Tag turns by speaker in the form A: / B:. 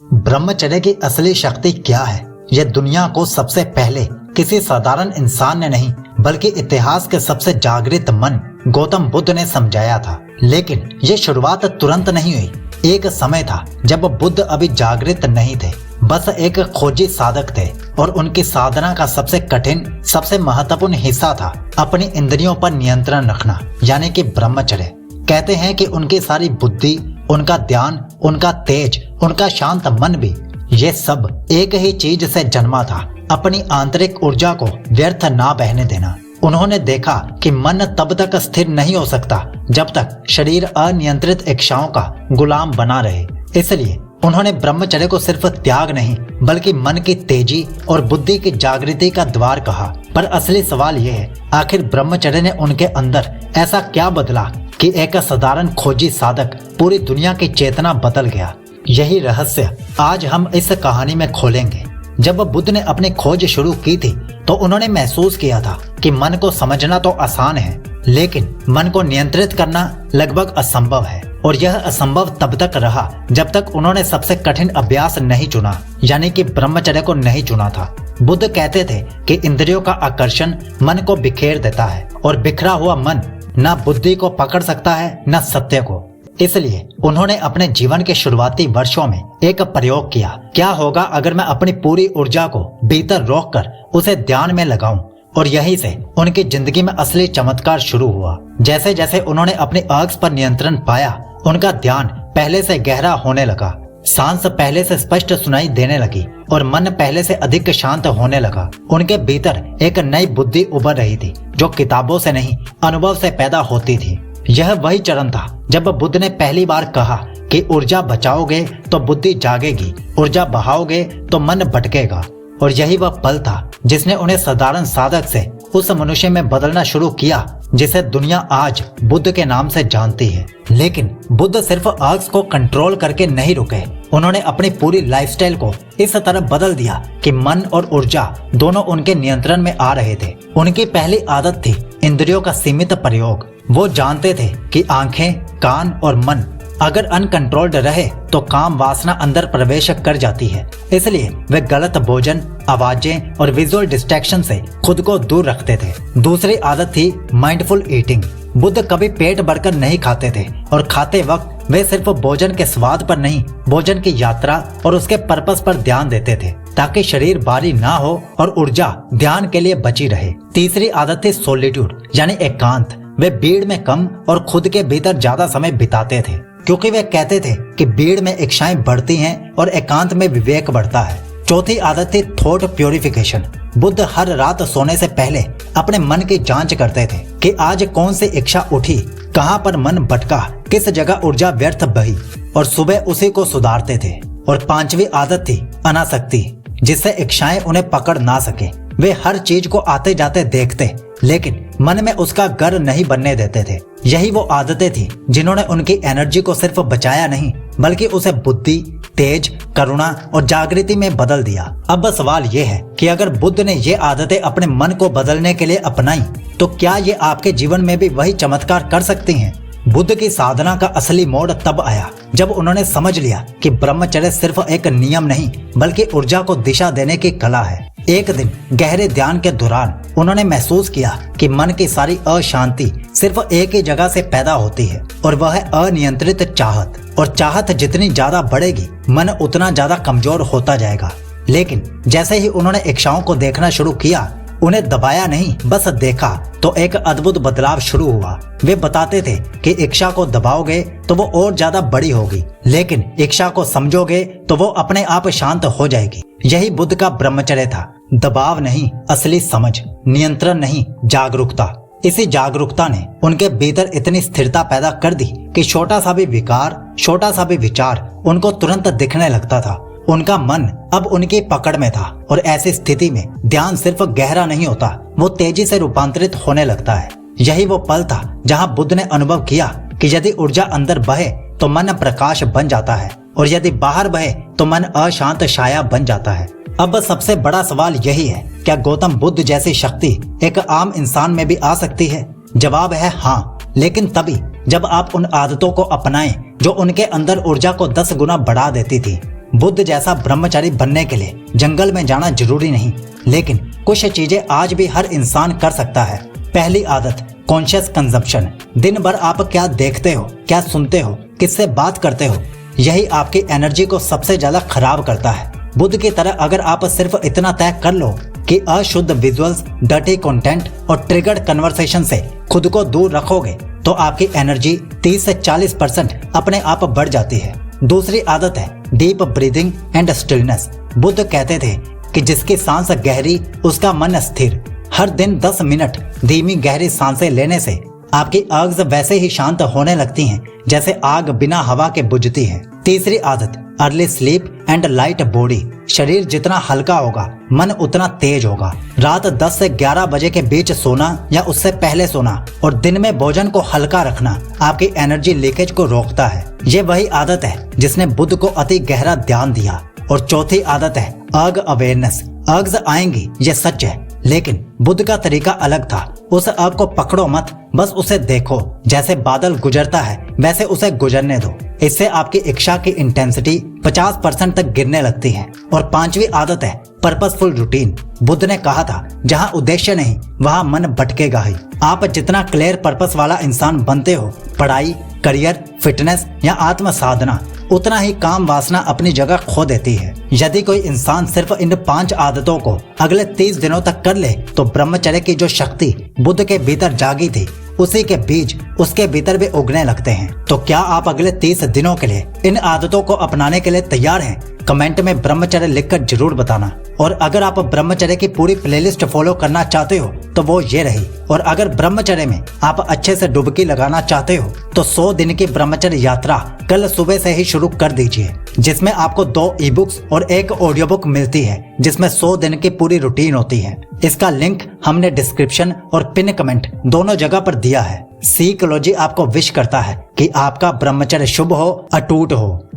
A: ब्रह्मचर्य की असली शक्ति क्या है, यह दुनिया को सबसे पहले किसी साधारण इंसान ने नहीं बल्कि इतिहास के सबसे जागृत मन गौतम बुद्ध ने समझाया था। लेकिन ये शुरुआत तुरंत नहीं हुई। एक समय था जब बुद्ध अभी जागृत नहीं थे, बस एक खोजी साधक थे और उनकी साधना का सबसे कठिन, सबसे महत्वपूर्ण हिस्सा था अपनी इंद्रियों पर नियंत्रण रखना, यानी कि ब्रह्मचर्य। कहते हैं कि उनकी सारी बुद्धि, उनका ध्यान, उनका तेज, उनका शांत मन भी, ये सब एक ही चीज से जन्मा था, अपनी आंतरिक ऊर्जा को व्यर्थ ना बहने देना। उन्होंने देखा कि मन तब तक स्थिर नहीं हो सकता जब तक शरीर अनियंत्रित इच्छाओं का गुलाम बना रहे। इसलिए उन्होंने ब्रह्मचर्य को सिर्फ त्याग नहीं बल्कि मन की तेजी और बुद्धि की जागृति का द्वार कहा। पर असली सवाल यह है, आखिर ब्रह्मचर्य ने उनके अंदर ऐसा क्या बदला कि एक साधारण खोजी साधक पूरी दुनिया की चेतना बदल गया। यही रहस्य आज हम इस कहानी में खोलेंगे। जब बुद्ध ने अपनी खोज शुरू की थी तो उन्होंने महसूस किया था कि मन को समझना तो आसान है, लेकिन मन को नियंत्रित करना लगभग असंभव है। और यह असंभव तब तक रहा जब तक उन्होंने सबसे कठिन अभ्यास नहीं चुना, यानी कि ब्रह्मचर्य को नहीं चुना था। बुद्ध कहते थे कि इंद्रियों का आकर्षण मन को बिखेर देता है और बिखरा हुआ मन न बुद्धि को पकड़ सकता है न सत्य को। इसलिए उन्होंने अपने जीवन के शुरुआती वर्षों में एक प्रयोग किया। क्या होगा अगर मैं अपनी पूरी ऊर्जा को भीतर रोककर उसे ध्यान में लगाऊं? और यहीं से उनकी जिंदगी में असली चमत्कार शुरू हुआ। जैसे जैसे उन्होंने अपनी आंख पर नियंत्रण पाया, उनका ध्यान पहले से गहरा होने लगा, सांस पहले से स्पष्ट सुनाई देने लगी और मन पहले से अधिक शांत होने लगा। उनके भीतर एक नई बुद्धि उभर रही थी जो किताबों से नहीं, अनुभव से पैदा होती थी। यह वही चरण था जब बुद्ध ने पहली बार कहा कि ऊर्जा बचाओगे तो बुद्धि जागेगी, ऊर्जा बहाओगे तो मन भटकेगा। और यही वह पल था जिसने उन्हें साधारण साधक से उस मनुष्य में बदलना शुरू किया जिसे दुनिया आज बुद्ध के नाम से जानती है। लेकिन बुद्ध सिर्फ आंख को कंट्रोल करके नहीं रुके, उन्होंने अपनी पूरी लाइफस्टाइल को इस तरह बदल दिया कि मन और ऊर्जा दोनों उनके नियंत्रण में आ रहे थे। उनकी पहली आदत थी इंद्रियों का सीमित प्रयोग। वो जानते थे कि आंखें, कान और मन अगर अनकंट्रोल्ड रहे तो काम वासना अंदर प्रवेश कर जाती है। इसलिए वे गलत भोजन, आवाजें और विजुअल डिस्ट्रैक्शन से खुद को दूर रखते थे। दूसरी आदत थी माइंडफुल ईटिंग। बुद्ध कभी पेट भरकर नहीं खाते थे और खाते वक्त वे सिर्फ भोजन के स्वाद पर नहीं, भोजन की यात्रा और उसके पर्पस पर ध्यान देते थे ताकि शरीर भारी ना हो और ऊर्जा ध्यान के लिए बची रहे। तीसरी आदत थी सोलिट्यूड, यानी एकांत। वे भीड़ में कम और खुद के भीतर ज्यादा समय बिताते थे क्योंकि वे कहते थे कि भीड़ में इच्छाएं बढ़ती हैं और एकांत में विवेक बढ़ता है। चौथी आदत थी थॉट प्योरिफिकेशन। बुद्ध हर रात सोने से पहले अपने मन की जांच करते थे कि आज कौन सी इच्छा उठी, कहां पर मन भटका, किस जगह ऊर्जा व्यर्थ बही, और सुबह उसी को सुधारते थे। और पांचवी आदत थी अनासक्ति, जिससे इच्छाएं उन्हें पकड़ ना सके। वे हर चीज को आते जाते देखते लेकिन मन में उसका घर नहीं बनने देते थे। यही वो आदतें थी जिन्होंने उनकी एनर्जी को सिर्फ बचाया नहीं बल्कि उसे बुद्धि, तेज, करुणा और जागृति में बदल दिया। अब सवाल ये है कि अगर बुद्ध ने ये आदतें अपने मन को बदलने के लिए अपनाई तो क्या ये आपके जीवन में भी वही चमत्कार कर सकती हैं? बुद्ध की साधना का असली मोड़ तब आया जब उन्होंने समझ लिया कि ब्रह्मचर्य सिर्फ एक नियम नहीं बल्कि ऊर्जा को दिशा देने की कला है। एक दिन गहरे ध्यान के दौरान उन्होंने महसूस किया कि मन की सारी अशांति सिर्फ एक ही जगह से पैदा होती है और वह है अनियंत्रित चाहत। और चाहत जितनी ज्यादा बढ़ेगी मन उतना ज्यादा कमजोर होता जाएगा। लेकिन जैसे ही उन्होंने इच्छाओं को देखना शुरू किया, उन्हें दबाया नहीं बस देखा, तो एक अद्भुत बदलाव शुरू हुआ। वे बताते थे कि इच्छा को दबाओगे तो वो और ज्यादा बड़ी होगी, लेकिन इच्छा को समझोगे तो वो अपने आप शांत हो जाएगी। यही बुद्ध का ब्रह्मचर्य था। दबाव नहीं, असली समझ, नियंत्रण नहीं, जागरूकता। इसी जागरूकता ने उनके भीतर इतनी स्थिरता पैदा कर दी कि छोटा सा भी विकार, छोटा सा भी विचार उनको तुरंत दिखने लगता था। उनका मन अब उनकी पकड़ में था और ऐसी स्थिति में ध्यान सिर्फ गहरा नहीं होता, वो तेजी से रूपांतरित होने लगता है। यही वो पल था जहां बुद्ध ने अनुभव किया कि यदि ऊर्जा अंदर बहे तो मन प्रकाश बन जाता है और यदि बाहर बहे तो मन अशांत छाया बन जाता है। अब सबसे बड़ा सवाल यही है, क्या गौतम बुद्ध जैसी शक्ति एक आम इंसान में भी आ सकती है? जवाब है हाँ, लेकिन तभी जब आप उन आदतों को अपनाएं जो उनके अंदर ऊर्जा को 10 गुना बढ़ा देती थी। बुद्ध जैसा ब्रह्मचारी बनने के लिए जंगल में जाना जरूरी नहीं, लेकिन कुछ चीजें आज भी हर इंसान कर सकता है। पहली आदत, कॉन्शियस कंजप्शन। दिन भर आप क्या देखते हो, क्या सुनते हो, किससे बात करते हो, यही आपकी एनर्जी को सबसे ज्यादा खराब करता है। बुद्ध की तरह अगर आप सिर्फ इतना तय कर लो कि अशुद्ध विजुअल्स, डर्टी कंटेंट और ट्रिगर्ड कन्वर्सेशन से खुद को दूर रखोगे तो आपकी एनर्जी 30 से 40% अपने आप बढ़ जाती है। दूसरी आदत है deep breathing and stillness. Buddha कहते थे कि जिसकी सांस गहरी उसका मन स्थिर। हर दिन 10 मिनट धीमी गहरी सांसें लेने से आपकी आग वैसे ही शांत होने लगती हैं जैसे आग बिना हवा के बुझती है। तीसरी आदत, early sleep and light body. शरीर जितना हल्का होगा मन उतना तेज होगा। रात 10 से 11 बजे के बीच सोना या उससे पहले सोना और दिन में भोजन को हल्का रखना आपकी एनर्जी लीकेज को रोकता है। ये वही आदत है जिसने बुद्ध को अति गहरा ध्यान दिया। और चौथी आदत है अर्ग अवेयरनेस। अर्ग्स आएंगी, ये सच है, लेकिन बुद्ध का तरीका अलग था। उस आग को पकड़ो मत, बस उसे देखो। जैसे बादल गुजरता है वैसे उसे गुजरने दो। इससे आपकी इच्छा की इंटेंसिटी 50% तक गिरने लगती है। और पांचवी आदत है पर्पसफुल रूटीन। बुद्ध ने कहा था जहाँ उद्देश्य नहीं वहाँ मन भटकेगा ही। आप जितना क्लियर पर्पस वाला इंसान बनते हो, पढ़ाई, करियर, फिटनेस या आत्म साधना, उतना ही काम वासना अपनी जगह खो देती है। यदि कोई इंसान सिर्फ इन 5 आदतों को अगले 30 दिनों तक कर ले तो ब्रह्मचर्य की जो शक्ति बुद्ध के भीतर जागी थी उसी के बीज उसके भीतर भी उगने लगते हैं। तो क्या आप अगले 30 दिनों के लिए इन आदतों को अपनाने के लिए तैयार हैं? कमेंट में ब्रह्मचर्य लिखकर जरूर बताना। और अगर आप ब्रह्मचर्य की पूरी प्लेलिस्ट फॉलो करना चाहते हो तो वो ये रही। और अगर ब्रह्मचर्य में आप अच्छे से डुबकी लगाना चाहते हो तो 100 दिन की ब्रह्मचर्य यात्रा कल सुबह से ही शुरू कर दीजिए, जिसमें आपको 2 ई बुक्स और 1 ऑडियो बुक मिलती है जिसमें 100 दिन की पूरी रूटीन होती है। इसका लिंक हमने डिस्क्रिप्शन और पिन कमेंट दोनों जगह पर दिया है। साइकोलॉजी आपको विश करता है कि आपका ब्रह्मचर्य शुभ हो, अटूट हो।